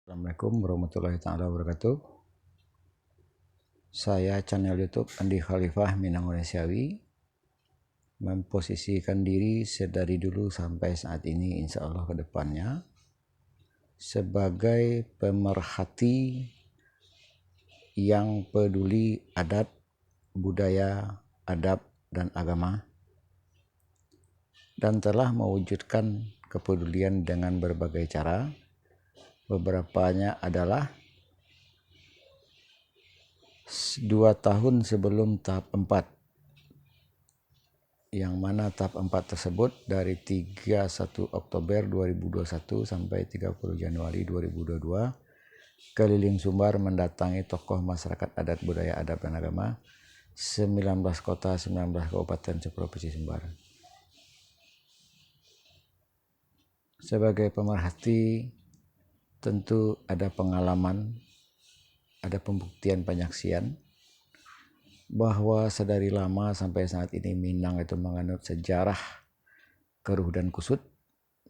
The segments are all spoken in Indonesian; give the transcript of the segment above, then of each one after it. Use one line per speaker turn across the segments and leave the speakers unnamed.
Assalamualaikum warahmatullahi taala wabarakatuh. Saya channel YouTube Andi Khalifah Minang Malaysiawi memposisikan diri sedari dulu sampai saat ini, insya Allah ke depannya, sebagai pemerhati yang peduli adat, budaya, adab, dan agama, dan telah mewujudkan kepedulian dengan berbagai cara. Beberapanya adalah 2 tahun sebelum tahap 4, yang mana tahap 4 tersebut dari 31 Oktober 2021 sampai 30 Januari 2022 keliling Sumbar mendatangi tokoh masyarakat adat, budaya, adab, dan agama 19 kota, 19 kabupaten seprovinsi Sumbar. Sebagai pemerhati tentu ada pengalaman, ada pembuktian penyaksian bahwa sedari lama sampai saat ini Minang itu menganut sejarah keruh dan kusut,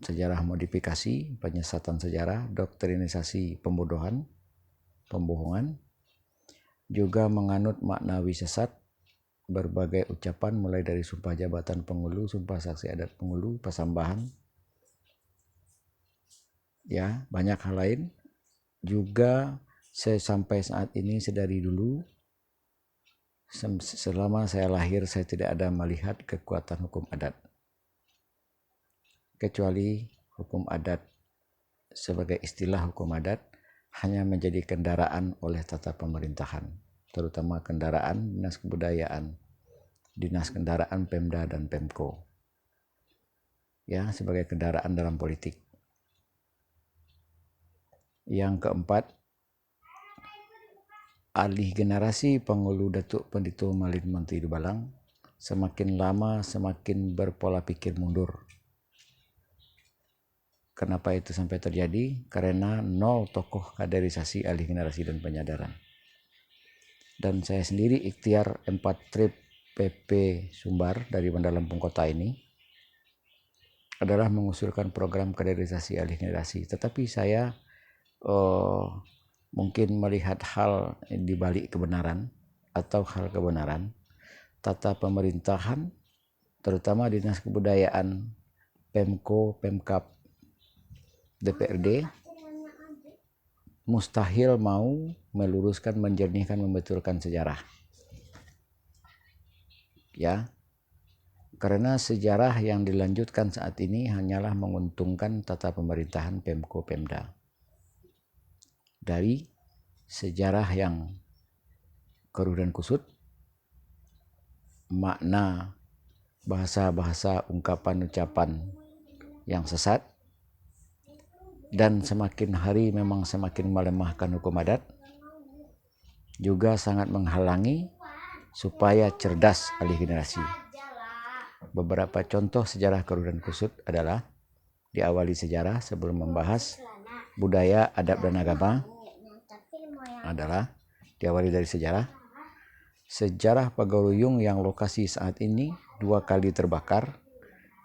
sejarah modifikasi, penyesatan sejarah, doktrinisasi pembodohan, pembohongan, juga menganut maknawi sesat, berbagai ucapan mulai dari sumpah jabatan Pengulu, sumpah saksi adat Pengulu, pasambahan, ya banyak hal lain. Juga sampai saat ini sedari dulu, selama saya lahir saya tidak ada melihat kekuatan hukum adat, kecuali hukum adat sebagai istilah hukum adat hanya menjadi kendaraan oleh tata pemerintahan, terutama kendaraan dinas kebudayaan, dinas kendaraan Pemda dan Pemko, ya, sebagai kendaraan dalam politik. Yang keempat, alih generasi Pengulu Datuk Pendito Malin Menteri Dubalang semakin lama semakin berpola pikir mundur. Kenapa itu sampai terjadi? Karena nol tokoh kaderisasi alih generasi dan penyadaran. Dan saya sendiri ikhtiar 4 trip PP Sumbar dari Bandar Lampung Kota ini adalah mengusulkan program kaderisasi alih generasi. Tetapi saya mungkin melihat hal di balik kebenaran atau hal kebenaran tata pemerintahan, terutama dinas kebudayaan, Pemko, Pemkap, DPRD mustahil mau meluruskan, menjernihkan, membetulkan sejarah, ya, karena sejarah yang dilanjutkan saat ini hanyalah menguntungkan tata pemerintahan Pemko, Pemda. Dari sejarah yang keruh dan kusut, makna bahasa-bahasa, ungkapan-ucapan yang sesat, dan semakin hari memang semakin melemahkan hukum adat, juga sangat menghalangi supaya cerdas alih generasi. Beberapa contoh sejarah keruh dan kusut adalah diawali sejarah sebelum membahas budaya, adab, dan agama, adalah diawali dari sejarah Pagaruyung yang lokasi saat ini 2 kali terbakar.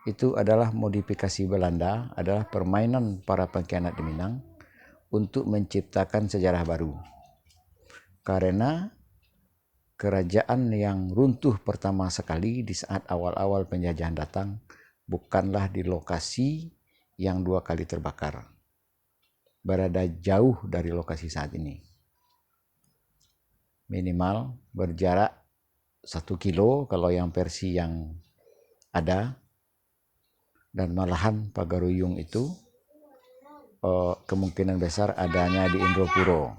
Itu adalah modifikasi Belanda, adalah permainan para pengkhianat di Minang untuk menciptakan sejarah baru. Karena kerajaan yang runtuh pertama sekali di saat awal-awal penjajahan datang bukanlah di lokasi yang 2 kali terbakar, berada jauh dari lokasi saat ini, minimal berjarak 1 kilo kalau yang versi yang ada. Dan malahan Pagaruyung itu kemungkinan besar adanya di Indropuro.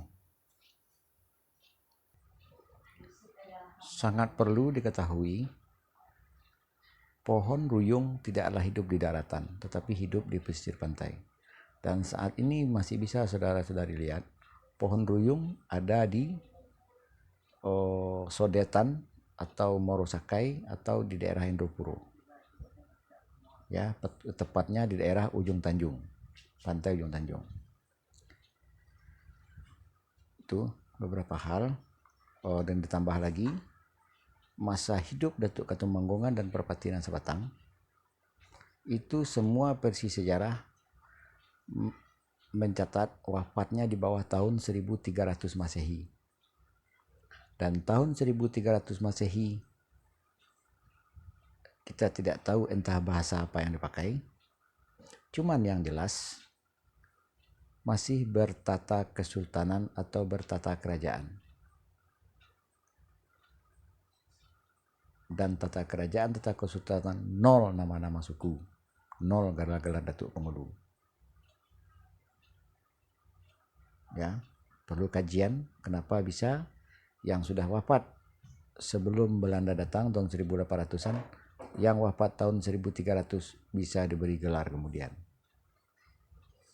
Sangat perlu diketahui, pohon ruyung tidaklah hidup di daratan, tetapi hidup di pesisir pantai. Dan saat ini masih bisa saudara-saudari lihat, pohon ruyung ada di Sodetan atau Morosakai atau di daerah Indropuro. Ya, tepatnya di daerah Ujung Tanjung, pantai Ujung Tanjung. Itu beberapa hal. Dan ditambah lagi masa hidup Datuk Katumanggongan dan Perpatinan Sebatang, itu semua versi sejarah mencatat wafatnya di bawah tahun 1300 Masehi. Dan tahun 1300 Masehi kita tidak tahu entah bahasa apa yang dipakai. Cuman yang jelas masih bertata kesultanan atau bertata kerajaan. Dan tata kerajaan, tata kesultanan, nol nama-nama suku, nol gelar-gelar datuk pengulu. Ya, perlu kajian kenapa bisa yang sudah wafat sebelum Belanda datang tahun 1800-an, yang wafat tahun 1300 bisa diberi gelar kemudian.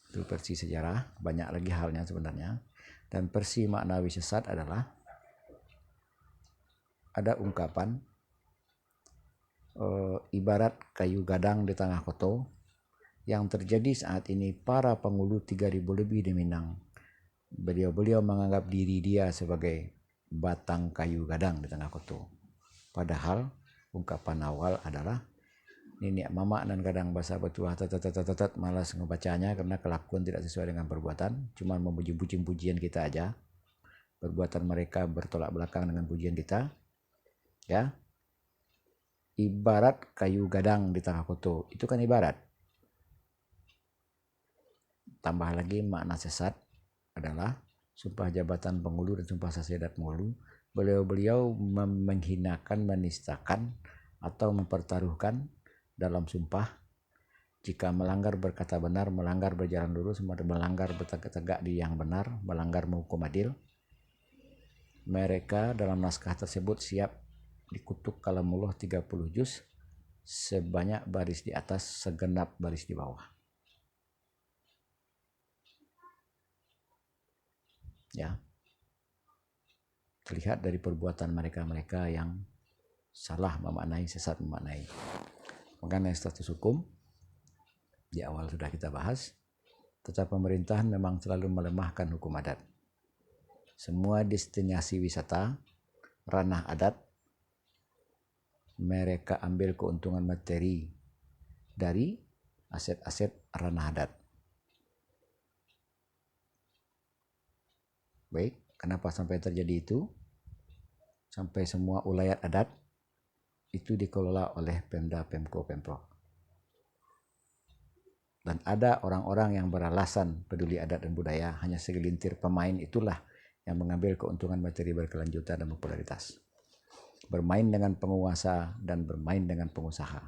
Itu versi sejarah, banyak lagi halnya sebenarnya. Dan versi maknawi sesat adalah ada ungkapan ibarat kayu gadang di tengah koto. Yang terjadi saat ini, para pengulu 3000 lebih di Minang, beliau menganggap diri dia sebagai batang kayu gadang di tengah koto. Padahal ungkapan awal adalah nenek mama dan kadang bahasa betua tetet malas ngebacanya karena kelakuan tidak sesuai dengan perbuatan, cuma memuji pujian kita aja. Perbuatan mereka bertolak belakang dengan pujian kita. Ya. Ibarat kayu gadang di tengah koto. Itu kan ibarat. Tambah lagi makna sesat adalah sumpah jabatan pengulu dan sumpah sasedat pengulu. Beliau menghinakan, menistakan atau mempertaruhkan dalam sumpah jika melanggar berkata benar, melanggar berjalan lurus, melanggar bertegak di yang benar, melanggar menghukum adil. Mereka dalam naskah tersebut siap dikutuk kalamullah 30 juz, sebanyak baris di atas, segenap baris di bawah. Ya. Terlihat dari perbuatan mereka yang salah memaknai, sesat memaknai. Mengenai status hukum, di awal sudah kita bahas, tetapi pemerintahan memang selalu melemahkan hukum adat. Semua destinasi wisata, ranah adat, mereka ambil keuntungan materi dari aset-aset ranah adat. Baik, kenapa sampai terjadi itu? Sampai semua ulayat adat itu dikelola oleh Pemda, Pemko, Pemprov. Dan ada orang-orang yang beralasan peduli adat dan budaya, hanya segelintir pemain itulah yang mengambil keuntungan materi berkelanjutan dan popularitas. Bermain dengan penguasa dan bermain dengan pengusaha.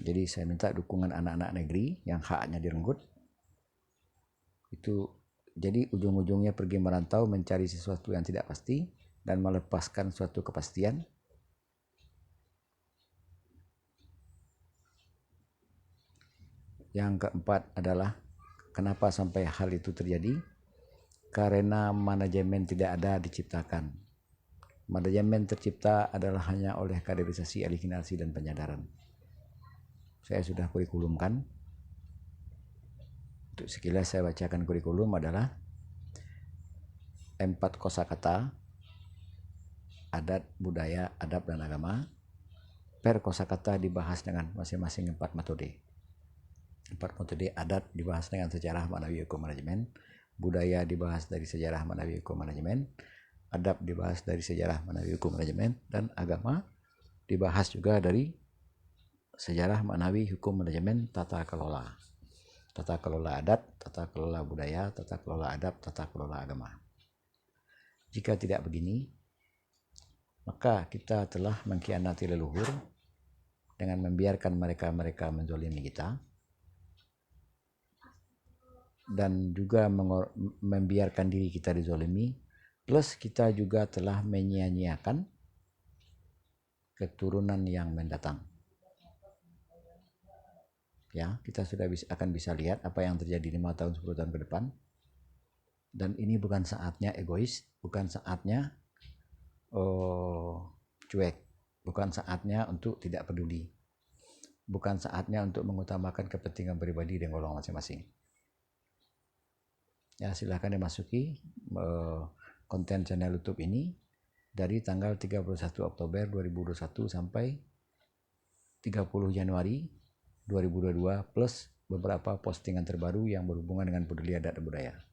Jadi saya minta dukungan anak-anak negeri yang haknya direnggut. Itu jadi ujung-ujungnya pergi merantau mencari sesuatu yang tidak pasti dan melepaskan suatu kepastian. Yang keempat adalah kenapa sampai hal itu terjadi? Karena manajemen tidak ada diciptakan. Manajemen tercipta adalah hanya oleh kaderisasi, alihinasi, dan penyadaran. Saya sudah kurikulumkan. Untuk sekilas saya bacakan kurikulum adalah 4 kosakata, adat, budaya, adab, dan agama. Per kosakata dibahas dengan masing-masing 4 metode. 4 metode. Adat dibahas dengan sejarah, maknawi, hukum, manajemen. Budaya dibahas dari sejarah, maknawi, hukum, manajemen. Adab dibahas dari sejarah, maknawi, hukum, manajemen. Dan agama dibahas juga dari sejarah, maknawi, hukum, manajemen, tata kelola. Tata kelola adat, tata kelola budaya, tata kelola adab, tata kelola agama. Jika tidak begini, maka kita telah mengkhianati leluhur dengan membiarkan mereka menzolimi kita, dan juga membiarkan diri kita dizolimi, plus kita juga telah menyia-nyiakan keturunan yang mendatang. Ya, kita sudah akan bisa lihat apa yang terjadi 5 tahun 10 tahun ke depan. Dan ini bukan saatnya egois, bukan saatnya cuek, bukan saatnya untuk tidak peduli, bukan saatnya untuk mengutamakan kepentingan pribadi dan golongan masing-masing. Ya, silahkan dimasuki konten channel YouTube ini dari tanggal 31 Oktober 2021 sampai 30 Januari 2022 plus beberapa postingan terbaru yang berhubungan dengan peduli adat dan budaya.